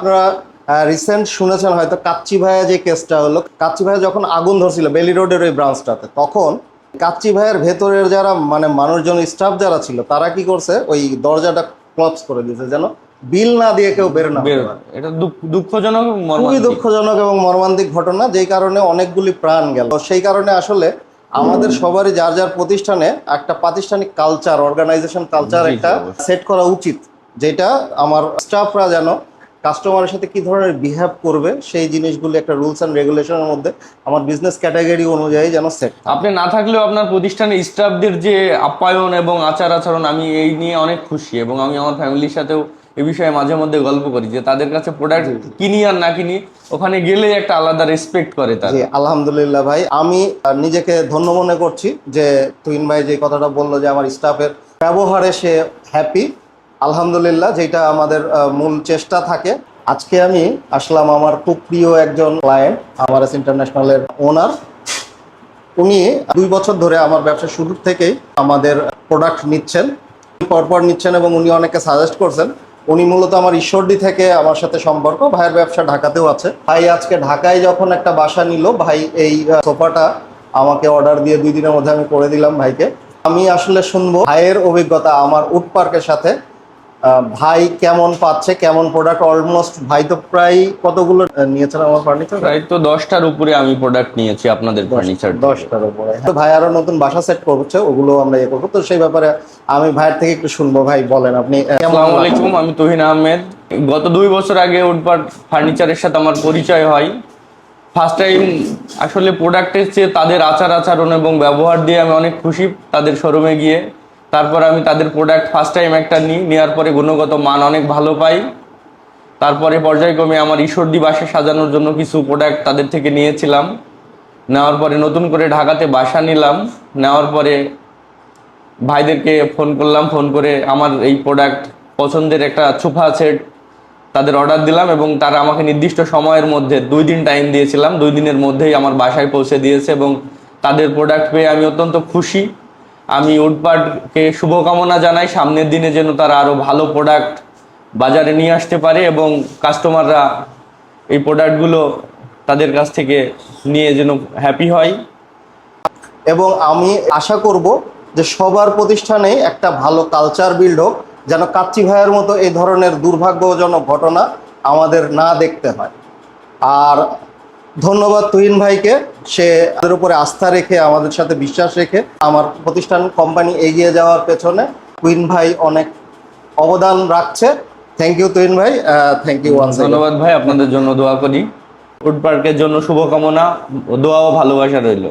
আপনারা রিসেন্ট শুনেছেন হয়তো কাচ্চি ভাইয়া যে কেসটা হলো, কাচ্চি ভাইয়া যখন আগুন ধরছিল বেলি রোডের ওই ব্রাঞ্চটাতে, তখন কাচ্চি ভাইয়ের ভেতরের যারা মানে মানুষজন স্টাফ যারা ছিল তারা কি করছে, ওই দরজাটা ক্লোজ করে দিয়েছে যেন বিল না দিয়ে কেউ বের না হতে পারে। এটা দুঃখজনক, খুবই দুঃখজনক এবং মর্মান্তিক ঘটনা, যেই কারণে অনেকগুলি প্রাণ গেল। সেই কারণে আসলে আমাদের সবারই যার যার প্রতিষ্ঠানে একটা প্রাতিষ্ঠানিক কালচার, অর্গানাইজেশন কালচার একটা সেট করা উচিত, যেটা আমার স্টাফরা যেন কাস্টমারের সাথে কি ধরনের বিহেভ করবে সেই জিনিসগুলি একটা রুলস অ্যান্ড রেগুলেশনের মধ্যে আমার বিজনেস ক্যাটাগরি অনুযায়ী যেন সেট। আপনি না থাকলেও আপনার প্রতিষ্ঠানের স্টাফদের যে আপ্যায়ন এবং আচার আচরণ, আমি এই নিয়ে অনেক খুশি এবং আমি আমার ফ্যামিলির সাথেও এই বিষয়ে মাঝে মধ্যে গল্প করি যে তাদের কাছে প্রোডাক্ট কিনি আর না কিনি, ওখানে গেলে একটা আলাদা রেসপেক্ট করে তারা। জি আলহামদুলিল্লাহ ভাই, আমি নিজেকে ধন্য মনে করছি যে তুহিন ভাই যে কথাটা বললো যে আমার স্টাফের ব্যবহারে সে হ্যাপি, আলহামদুলিল্লাহ, যেটা আমাদের মূল চেষ্টা থাকে। আজকে আমি আসলাম আমার খুব প্রিয় একজন ক্লায়েন্ট, আমারএস ইন্টারন্যাশনালের ওনার। উনি 2 বছর ধরে আমার ব্যবসা শুরুর থেকেই আমাদের প্রোডাক্ট নিচ্ছেন, পরপর নিচ্ছেন এবং উনি অনেকে সাজেস্ট করছেন। উনি মূলত আমার ঈশ্বরদী থেকে আমার সাথে সম্পর্ক, ভাইয়ের ব্যবসা ঢাকাতেও আছে। ভাই আজকে ঢাকায় যখন একটা বাসা নিল, ভাই এই সোফাটা আমাকে অর্ডার দিয়ে 2 দিনের মধ্যে আমি করে দিলাম ভাইকে। আমি আসলে শুনবো ভাইয়ের অভিজ্ঞতা আমার উড পার্কের সাথে, ভাই কেমন পাচ্ছে, কেমন প্রোডাক্ট। অলমোস্ট ভাই তো প্রায় কতগুলো নিয়েছেন আমার ফার্নিচার? প্রায় তো 10টার উপরে আমি প্রোডাক্ট নিয়েছি আপনাদের ফার্নিচার। 10টার উপরে। তো ভাই আরো নতুন বাসা সেট করছে, ওগুলো আমরা ইয়ে করবো। তো সেই ব্যাপারে আমি ভাইয়ের থেকে একটু শুনবো। ভাই বলেন আপনি। আসসালামু আলাইকুম, আমি তুহিন আহমেদ। গত 2 বছর আগে উডপার্ক ফার্নিচারের সাথে আমার পরিচয় হয়। ফার্স্ট টাইম আসলে প্রোডাক্টের চেয়ে তাদের আচার আচরণ এবং ব্যবহার দিয়ে আমি অনেক খুশি তাদের শোরুমে গিয়ে। তারপর আমি তাদের প্রোডাক্ট ফার্স্ট টাইম একটা নেওয়ার পরে গুণগত মান অনেক ভালো পাই। তারপরে পর্যায়ক্রমে আমার ঈশ্বরদী বাসা সাজানোর জন্য কিছু প্রোডাক্ট তাদের থেকে নিয়েছিলাম। নেওয়ার পরে নতুন করে ঢাকাতে বাসা নিলাম। নেওয়ার পরে ভাইদেরকে ফোন করলাম, ফোন করে আমার এই প্রোডাক্ট পছন্দের একটা সোফা সেট তাদের অর্ডার দিলাম এবং তারা আমাকে নির্দিষ্ট সময়ের মধ্যে 2 দিন টাইম দিয়েছিলাম। 2 দিনের মধ্যেই আমার বাসায় পৌঁছে দিয়েছে এবং তাদের প্রোডাক্ট পেয়ে আমি অত্যন্ত খুশি। আমি উডপার্ককে শুভকামনা জানাই, সামনের দিনে যেন তারা আরও ভালো প্রোডাক্ট বাজারে নিয়ে আসতে পারে এবং কাস্টমাররা এই প্রোডাক্টগুলো তাদের কাছ থেকে নিয়ে যেন হ্যাপি হয়। এবং আমি আশা করব যে সবার প্রতিষ্ঠানে একটা ভালো কালচার বিল্ড হোক, যেন কাচ্চি ভাইয়ের মতো এই ধরনের দুর্ভাগ্যজনক ঘটনা আমাদের না দেখতে হয়। আর ধন্যবাদ তুহিন ভাইকে, সে আমাদের উপরে আস্থা রেখে, আমাদের সাথে বিশ্বাস রেখে আমার প্রতিষ্ঠান কোম্পানি এগিয়ে যাওয়ার পেছনে তুহিন ভাই অনেক অবদান রাখছে। থ্যাংক ইউ তুহিন ভাই, থ্যাংক ইউ। ধন্যবাদ ভাই, আপনাদের জন্য দোয়া করি। উডপার্কের জন্য শুভকামনা, দোয়া ও ভালোবাসা রইল।